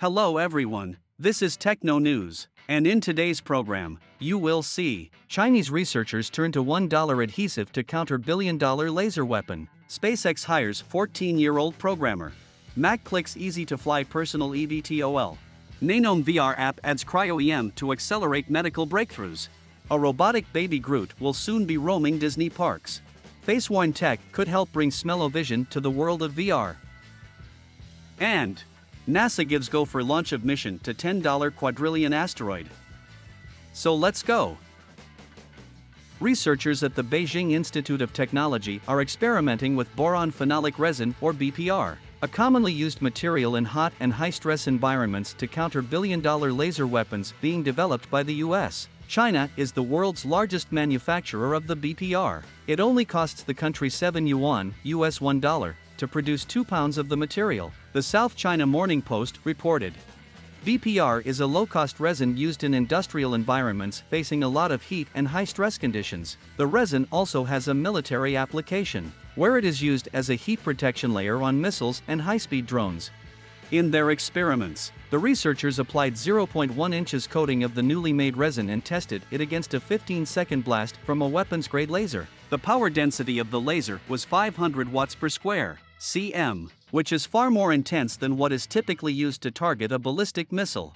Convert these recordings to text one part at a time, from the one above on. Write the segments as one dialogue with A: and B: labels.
A: Hello everyone, this is Techno News, and in today's program, you will see Chinese researchers turn to $1 adhesive to counter billion-dollar laser weapon. SpaceX hires 14-year-old programmer. Mac clicks easy-to-fly personal eVTOL. Nanome VR app adds cryo-EM to accelerate medical breakthroughs. A robotic baby Groot will soon be roaming Disney parks. Face-worn tech could help bring smell-o-vision to the world of VR. And NASA gives go for launch of mission to $10 quadrillion asteroid. So let's go. Researchers at the Beijing Institute of Technology are experimenting with boron phenolic resin or BPR, a commonly used material in hot and high-stress environments to counter billion-dollar laser weapons being developed by the US. China is the world's largest manufacturer of the BPR. It only costs the country 7 yuan, US $1, to produce 2 pounds of the material, the South China Morning Post reported. BPR is a low-cost resin used in industrial environments facing a lot of heat and high-stress conditions. The resin also has a military application, where it is used as a heat protection layer on missiles and high-speed drones. In their experiments, the researchers applied 0.1 inches coating of the newly made resin and tested it against a 15-second blast from a weapons-grade laser. The power density of the laser was 500 watts per square cm, which is far more intense than what is typically used to target a ballistic missile.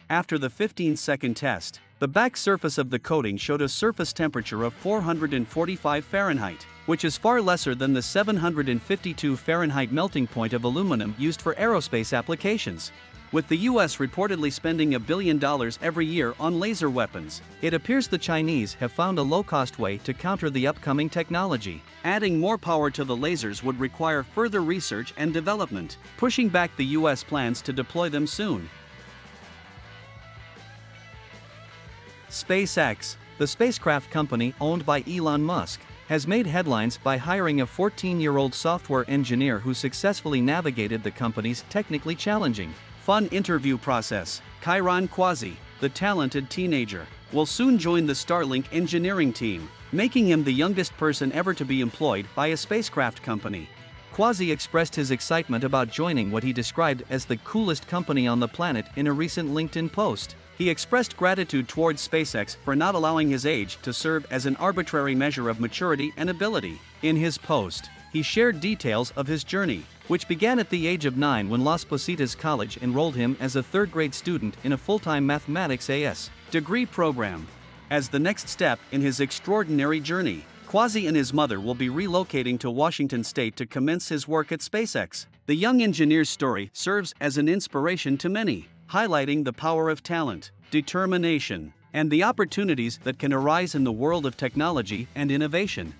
A: After the 15-second test, the back surface of the coating showed a surface temperature of 445 Fahrenheit, which is far lesser than the 752 Fahrenheit melting point of aluminum used for aerospace applications. With the US reportedly spending $1 billion every year on laser weapons, it appears the Chinese have found a low-cost way to counter the upcoming technology. Adding more power to the lasers would require further research and development, pushing back the US plans to deploy them soon. SpaceX, the spacecraft company owned by Elon Musk, has made headlines by hiring a 14-year-old software engineer who successfully navigated the company's technically challenging, fun interview process. Kairon Quasi, the talented teenager, will soon join the Starlink engineering team, making him the youngest person ever to be employed by a spacecraft company. Quasi expressed his excitement about joining what he described as the coolest company on the planet in a recent LinkedIn post. He expressed gratitude towards SpaceX for not allowing his age to serve as an arbitrary measure of maturity and ability. In his post, he shared details of his journey, which began at the age of 9 when Las Positas College enrolled him as a third-grade student in a full-time mathematics AS degree program. As the next step in his extraordinary journey, Quasi and his mother will be relocating to Washington State to commence his work at SpaceX. The young engineer's story serves as an inspiration to many, highlighting the power of talent, determination, and the opportunities that can arise in the world of technology and innovation.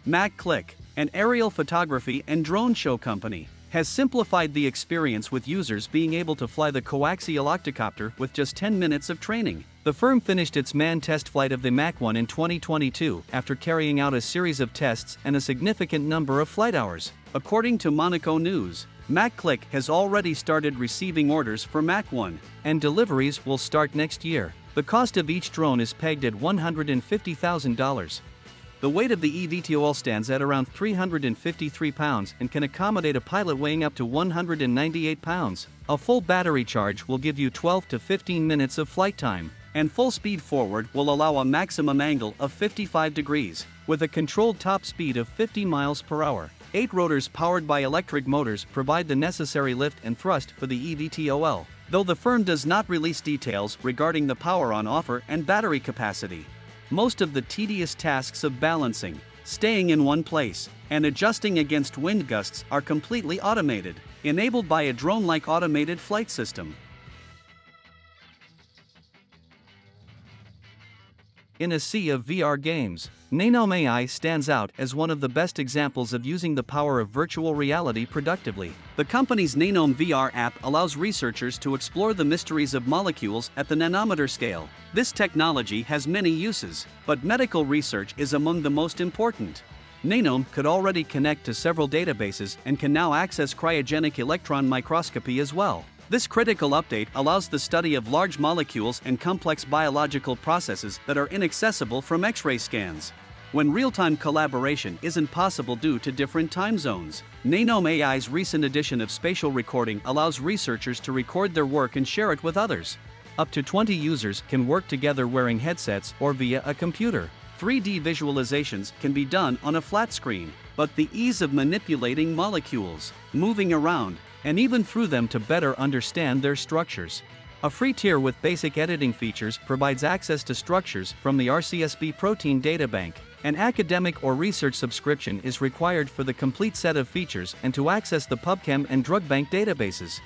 A: Mac Click, an aerial photography and drone show company, has simplified the experience with users being able to fly the coaxial octocopter with just 10 minutes of training. The firm finished its manned test flight of the Mach 1 in 2022 after carrying out a series of tests and a significant number of flight hours. According to Monaco News, Mac Click has already started receiving orders for Mach 1, and deliveries will start next year. The cost of each drone is pegged at $150,000. The weight of the eVTOL stands at around 353 pounds and can accommodate a pilot weighing up to 198 pounds. A full battery charge will give you 12 to 15 minutes of flight time, and full speed forward will allow a maximum angle of 55 degrees, with a controlled top speed of 50 miles per hour. 8 rotors powered by electric motors provide the necessary lift and thrust for the eVTOL, though the firm does not release details regarding the power on offer and battery capacity. Most of the tedious tasks of balancing, staying in one place, and adjusting against wind gusts are completely automated, enabled by a drone-like automated flight system. In a sea of VR games, Nanome AI stands out as one of the best examples of using the power of virtual reality productively. The company's Nanome VR app allows researchers to explore the mysteries of molecules at the nanometer scale. This technology has many uses, but medical research is among the most important. Nanome could already connect to several databases and can now access cryogenic electron microscopy as well. This critical update allows the study of large molecules and complex biological processes that are inaccessible from X-ray scans. when real-time collaboration isn't possible due to different time zones. Nanome AI's recent edition of spatial recording allows researchers to record their work and share it with others. Up to 20 users can work together wearing headsets or via a computer. 3D visualizations can be done on a flat screen, but the ease of manipulating molecules, moving around, and even through them to better understand their structures. A free tier with basic editing features provides access to structures from the RCSB protein databank. An academic or research subscription is required for the complete set of features and to access the PubChem and DrugBank databases.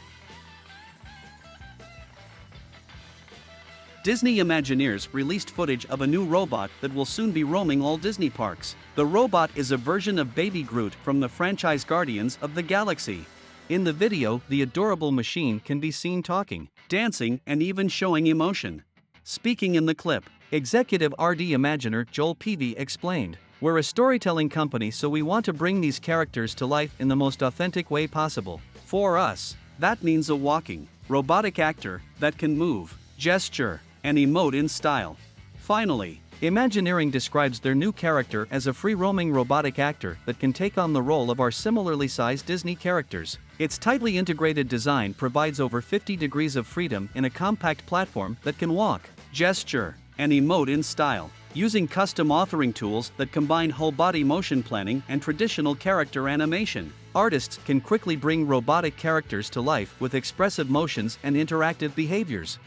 A: Disney Imagineers released footage of a new robot that will soon be roaming all Disney parks. The robot is a version of Baby Groot from the franchise Guardians of the Galaxy. In the video, the adorable machine can be seen talking, dancing, and even showing emotion. Speaking in the clip, executive RD Imaginer Joel Peavy explained, "We're a storytelling company, so we want to bring these characters to life in the most authentic way possible. For us, that means a walking, robotic actor that can move, gesture, and emote in style." Finally, Imagineering describes their new character as a free-roaming robotic actor that can take on the role of our similarly sized Disney characters. Its tightly integrated design provides over 50 degrees of freedom in a compact platform that can walk, gesture, and emote in style. Using custom authoring tools that combine whole-body motion planning and traditional character animation, artists can quickly bring robotic characters to life with expressive motions and interactive behaviors.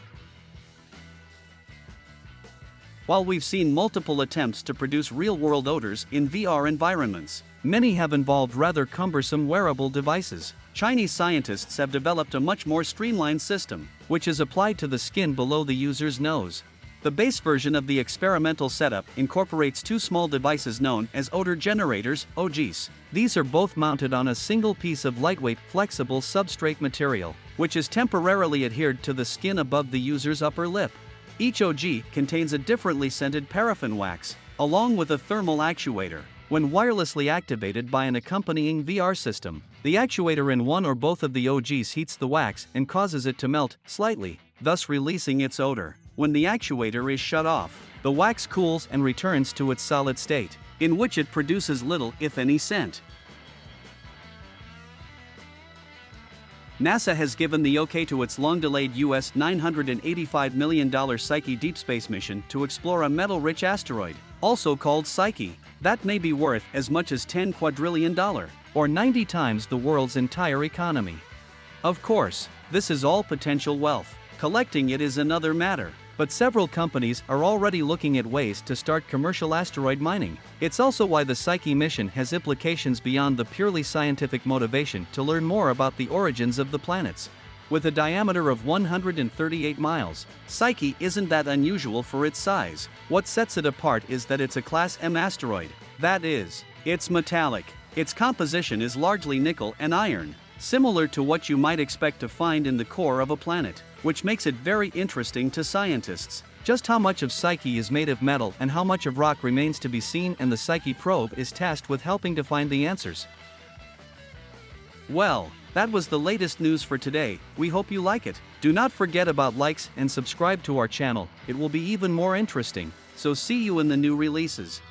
A: While we've seen multiple attempts to produce real-world odors in VR environments, many have involved rather cumbersome wearable devices. Chinese scientists have developed a much more streamlined system, which is applied to the skin below the user's nose. The base version of the experimental setup incorporates two small devices known as odor generators, OGs. These are both mounted on a single piece of lightweight, flexible substrate material, which is temporarily adhered to the skin above the user's upper lip. Each OG contains a differently scented paraffin wax, along with a thermal actuator. When wirelessly activated by an accompanying VR system, the actuator in one or both of the OGs heats the wax and causes it to melt slightly, thus releasing its odor. When the actuator is shut off, the wax cools and returns to its solid state, in which it produces little, if any, scent. NASA has given the okay to its long-delayed US $985 million Psyche deep space mission to explore a metal-rich asteroid, also called Psyche, that may be worth as much as $10 quadrillion, or 90 times the world's entire economy. Of course, this is all potential wealth. Collecting it is another matter. But several companies are already looking at ways to start commercial asteroid mining. It's also why the Psyche mission has implications beyond the purely scientific motivation to learn more about the origins of the planets. With a diameter of 138 miles, Psyche isn't that unusual for its size. What sets it apart is that it's a Class M asteroid. That is, it's metallic. Its composition is largely nickel and iron, similar to what you might expect to find in the core of a planet, which makes it very interesting to scientists. Just how much of Psyche is made of metal and how much of rock remains to be seen, and the Psyche probe is tasked with helping to find the answers. Well, that was the latest news for today. We hope you like it. Do not forget about likes and subscribe to our channel. It will be even more interesting. So see you in the new releases.